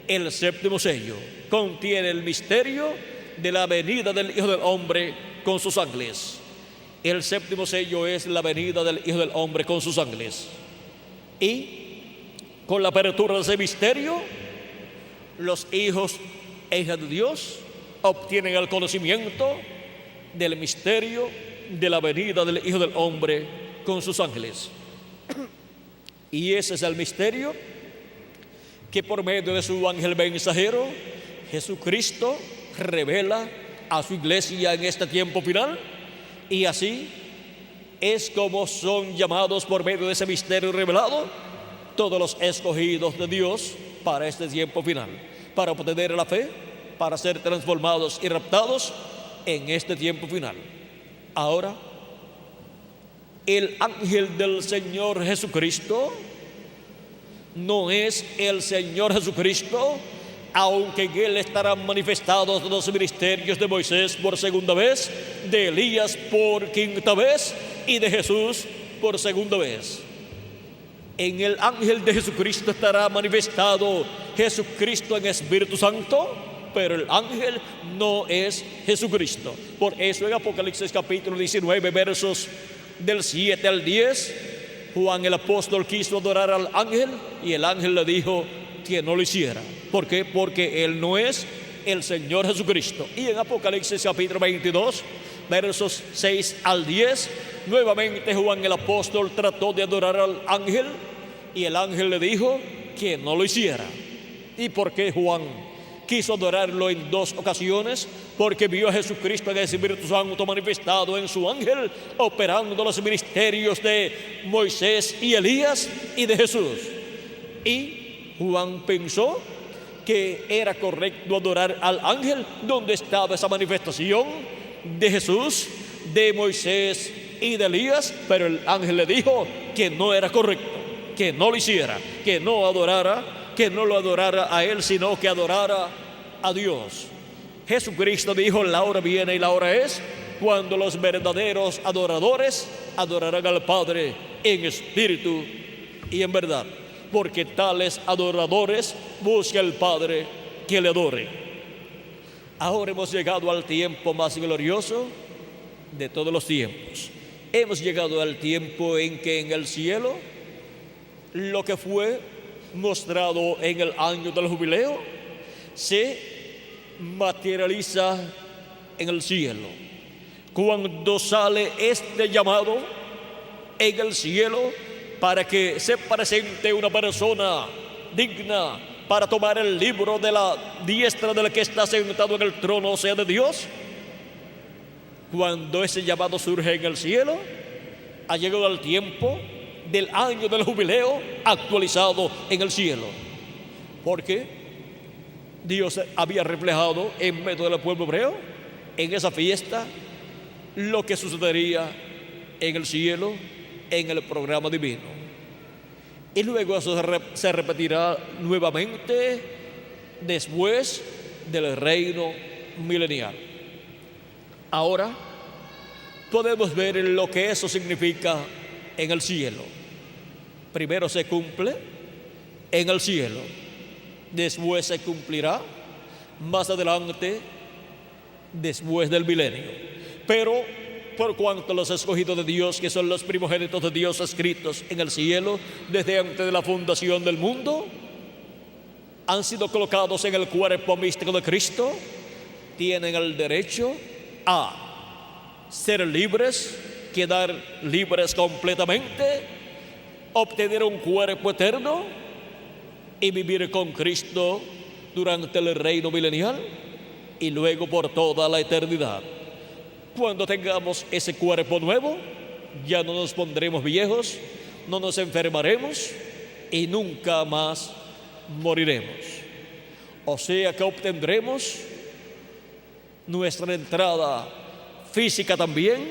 el séptimo sello. Contiene el misterio de la venida del Hijo del Hombre con sus ángeles. El séptimo sello es la venida del Hijo del Hombre con sus ángeles. Y con la apertura de ese misterio, los hijos e hijas de Dios obtienen el conocimiento del misterio de la venida del Hijo del Hombre con sus ángeles. Y ese es el misterio que por medio de su ángel mensajero Jesucristo revela a su iglesia en este tiempo final. Y así es como son llamados por medio de ese misterio revelado todos los escogidos de Dios para este tiempo final, para obtener la fe, para ser transformados y raptados en este tiempo final. Ahora, el ángel del Señor Jesucristo no es el Señor Jesucristo, aunque en él estarán manifestados los ministerios de Moisés por segunda vez, de Elías por quinta vez y de Jesús por segunda vez. En el ángel de Jesucristo estará manifestado Jesucristo en Espíritu Santo, pero el ángel no es Jesucristo. Por eso en Apocalipsis capítulo 19, versos del 7 al 10, Juan el apóstol quiso adorar al ángel y el ángel le dijo que no lo hiciera. ¿Por qué? Porque él no es el Señor Jesucristo. Y en Apocalipsis capítulo 22, versos 6 al 10, nuevamente Juan el apóstol trató de adorar al ángel y el ángel le dijo que no lo hiciera. ¿Y por qué Juan quiso adorarlo en 2 ocasiones? Porque vio a Jesucristo en el Espíritu Santo manifestado en su ángel, operando los ministerios de Moisés y Elías y de Jesús. Y Juan pensó que era correcto adorar al ángel donde estaba esa manifestación de Jesús, de Moisés y de Elías, pero el ángel le dijo que no era correcto, que no lo hiciera, que no adorara, que no lo adorara a él, sino que adorara a Dios. Jesucristo dijo: la hora viene y la hora es cuando los verdaderos adoradores adorarán al Padre en espíritu y en verdad, porque tales adoradores busca el Padre que le adore. Ahora hemos llegado al tiempo más glorioso de todos los tiempos. Hemos llegado al tiempo en que en el cielo lo que fue mostrado en el año del jubileo se materializa en el cielo. Cuando sale este llamado en el cielo para que se presente una persona digna para tomar el libro de la diestra del que está sentado en el trono, o sea, de Dios, cuando ese llamado surge en el cielo, ha llegado el tiempo del año del jubileo actualizado en el cielo, porque Dios había reflejado en medio del pueblo hebreo, en esa fiesta, lo que sucedería en el cielo, en el programa divino. Y luego eso se repetirá nuevamente después del reino milenial. Ahora podemos ver lo que eso significa en el cielo. Primero se cumple en el cielo, después se cumplirá más adelante, después del milenio. Pero por cuanto los escogidos de Dios, que son los primogénitos de Dios escritos en el cielo desde antes de la fundación del mundo, han sido colocados en el cuerpo místico de Cristo, tienen el derecho a ser libres, quedar libres completamente, obtener un cuerpo eterno y vivir con Cristo durante el reino milenial y luego por toda la eternidad. Cuando tengamos ese cuerpo nuevo, ya no nos pondremos viejos, no nos enfermaremos y nunca más moriremos. O sea que obtendremos nuestra entrada física también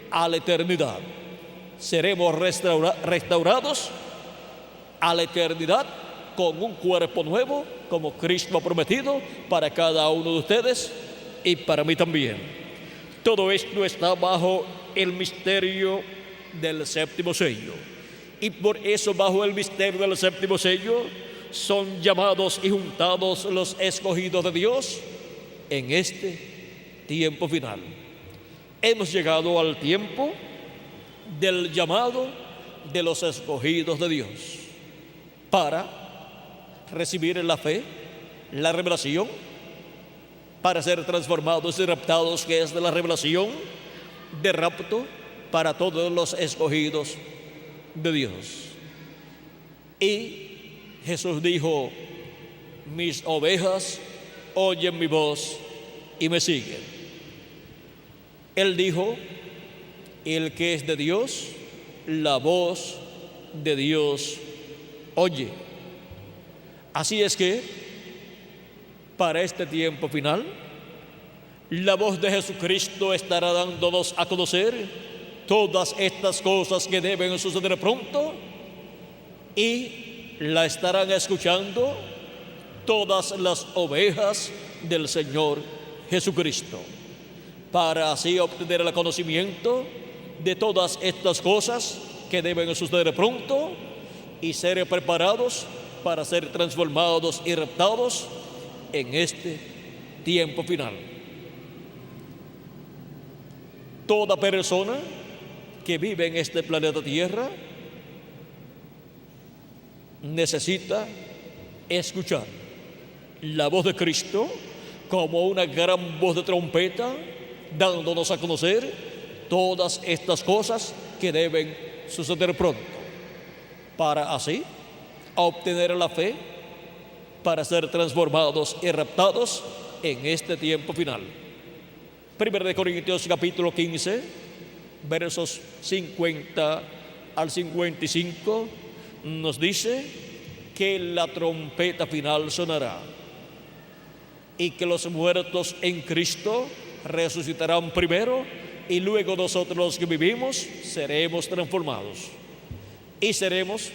a la eternidad. Seremos restaurados a la eternidad con un cuerpo nuevo, como Cristo ha prometido para cada uno de ustedes y para mí también. Todo esto está bajo el misterio del séptimo sello. Y por eso, bajo el misterio del séptimo sello, son llamados y juntados los escogidos de Dios en este tiempo final. Hemos llegado al tiempo del llamado de los escogidos de Dios para recibir la fe, la revelación, para ser transformados y raptados, que es de la revelación de rapto para todos los escogidos de Dios. Y Jesús dijo: mis ovejas oyen mi voz y me siguen. Él dijo: el que es de Dios, la voz de Dios oye. Así es que para este tiempo final, la voz de Jesucristo estará dándonos a conocer todas estas cosas que deben suceder pronto, y la estarán escuchando todas las ovejas del Señor Jesucristo, para así obtener el conocimiento de todas estas cosas que deben suceder pronto y ser preparados para ser transformados y raptados en este tiempo final. Toda persona que vive en este planeta Tierra necesita escuchar la voz de Cristo como una gran voz de trompeta, dándonos a conocer todas estas cosas que deben suceder pronto, para así obtener la fe, para ser transformados y raptados en este tiempo final. 1 Corintios capítulo 15, versos 50 al 55, nos dice que la trompeta final sonará y que los muertos en Cristo resucitarán primero, y luego nosotros los que vivimos seremos transformados y seremos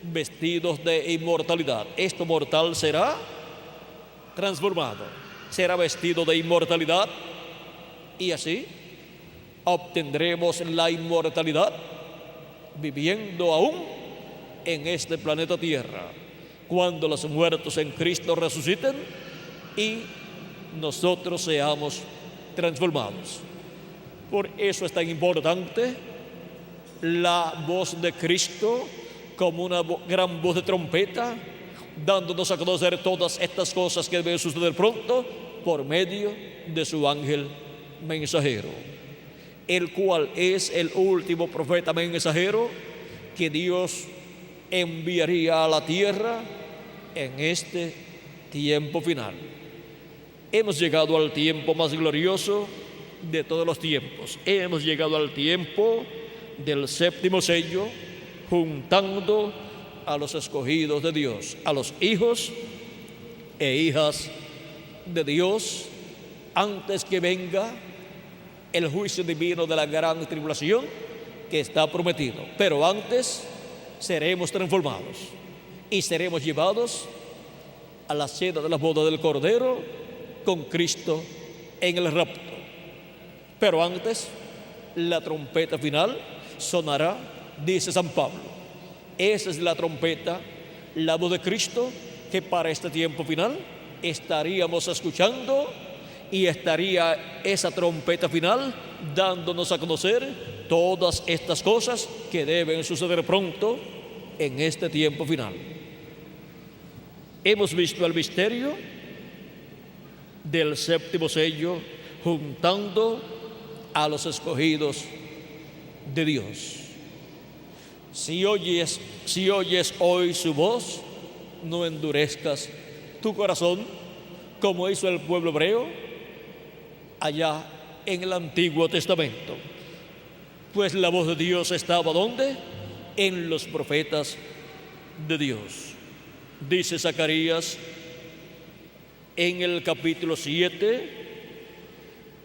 vestidos de inmortalidad. Esto mortal será transformado, será vestido de inmortalidad, y así obtendremos la inmortalidad viviendo aún en este planeta Tierra, cuando los muertos en Cristo resuciten y nosotros seamos transformados. Por eso es tan importante la voz de Cristo como una gran voz de trompeta, dándonos a conocer todas estas cosas que deben suceder pronto por medio de su ángel mensajero, el cual es el último profeta mensajero que Dios enviaría a la tierra en este tiempo final. Hemos llegado al tiempo más glorioso de todos los tiempos. Hemos llegado al tiempo del séptimo sello, juntando a los escogidos de Dios, a los hijos e hijas de Dios, antes que venga el juicio divino de la gran tribulación que está prometido. Pero antes seremos transformados y seremos llevados a la cena de la boda del Cordero con Cristo en el rapto. Pero antes, la trompeta final sonará, dice San Pablo. Esa es la trompeta, la voz de Cristo, que para este tiempo final estaríamos escuchando, y estaría esa trompeta final dándonos a conocer todas estas cosas que deben suceder pronto en este tiempo final. Hemos visto el misterio del séptimo sello, juntando a los escogidos de Dios. Si oyes hoy su voz, no endurezcas tu corazón como hizo el pueblo hebreo allá en el Antiguo Testamento. Pues la voz de Dios estaba ¿dónde? En los profetas de Dios. Dice Zacarías en el capítulo 7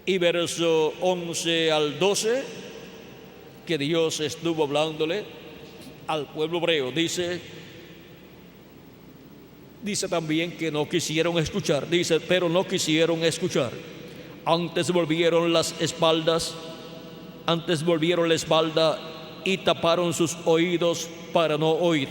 y verso 11 al 12, que Dios estuvo hablándole al pueblo hebreo. Dice también que no quisieron escuchar. Dice, pero no quisieron escuchar. Antes volvieron la espalda y taparon sus oídos para no oír.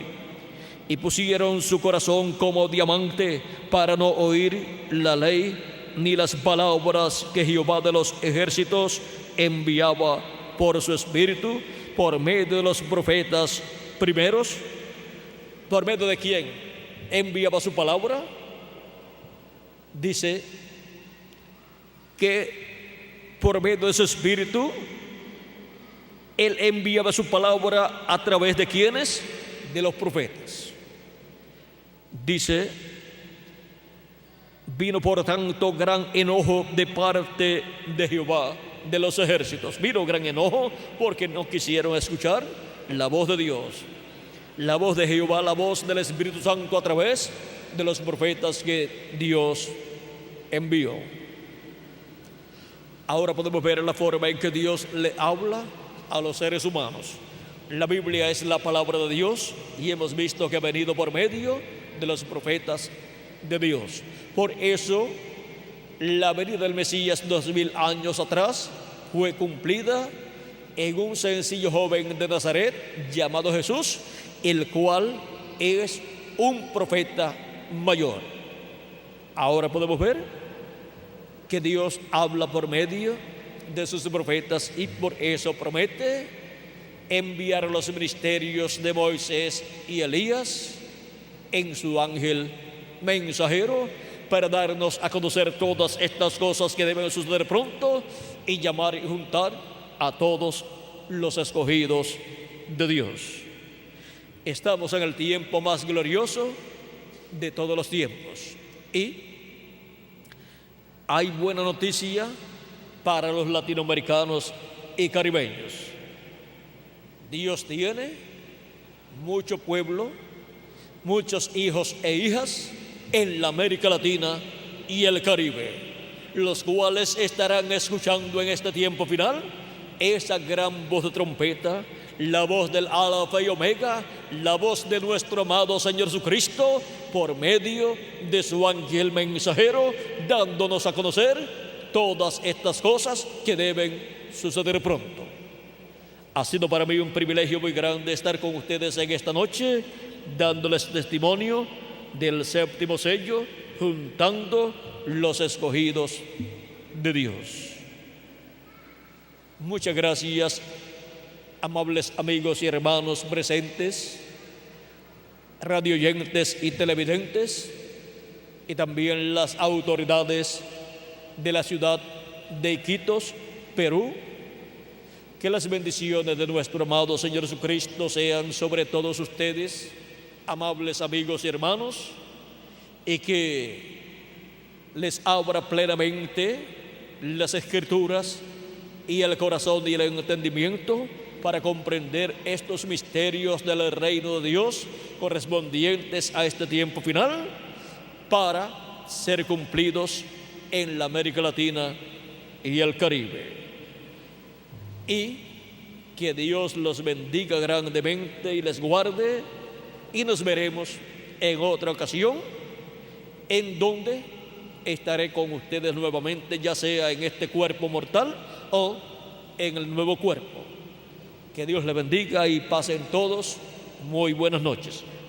Y pusieron su corazón como diamante para no oír la ley ni las palabras que Jehová de los ejércitos enviaba por su espíritu, por medio de los profetas primeros. ¿Por medio de quién enviaba su palabra? Dice que por medio de su espíritu Él enviaba su palabra a través de ¿quiénes? De los profetas. Dice, vino por tanto gran enojo de parte de Jehová de los ejércitos. Vino gran enojo porque no quisieron escuchar la voz de Dios, la voz de Jehová, la voz del Espíritu Santo a través de los profetas que Dios envió. Ahora podemos ver la forma en que Dios le habla a los seres humanos. La Biblia es la palabra de Dios y hemos visto que ha venido por medio de los profetas de Dios. Por eso la venida del Mesías 2000 años atrás fue cumplida en un sencillo joven de Nazaret llamado Jesús, el cual es un profeta mayor. Ahora podemos ver que Dios habla por medio de sus profetas y por eso promete enviar los ministerios de Moisés y Elías en su ángel mensajero para darnos a conocer todas estas cosas que deben suceder pronto y llamar y juntar a todos los escogidos de Dios. Estamos en el tiempo más glorioso de todos los tiempos y hay buena noticia para los latinoamericanos y caribeños. Dios tiene mucho pueblo, muchos hijos e hijas en la América Latina y el Caribe, los cuales estarán escuchando en este tiempo final esa gran voz de trompeta, la voz del Alfa y Omega, la voz de nuestro amado Señor Jesucristo por medio de su ángel mensajero, dándonos a conocer todas estas cosas que deben suceder pronto. Ha sido para mí un privilegio muy grande estar con ustedes en esta noche, dándoles testimonio del séptimo sello, juntando los escogidos de Dios. Muchas gracias, amables amigos y hermanos presentes, radioyentes y televidentes, y también las autoridades de la ciudad de Iquitos, Perú. Que las bendiciones de nuestro amado Señor Jesucristo sean sobre todos ustedes, amables amigos y hermanos, y que les abra plenamente las Escrituras y el corazón y el entendimiento para comprender estos misterios del reino de Dios correspondientes a este tiempo final, para ser cumplidos en la América Latina y el Caribe. Y que Dios los bendiga grandemente y les guarde, y nos veremos en otra ocasión, en donde estaré con ustedes nuevamente, ya sea en este cuerpo mortal o en el nuevo cuerpo. Que Dios les bendiga y pasen todos muy buenas noches.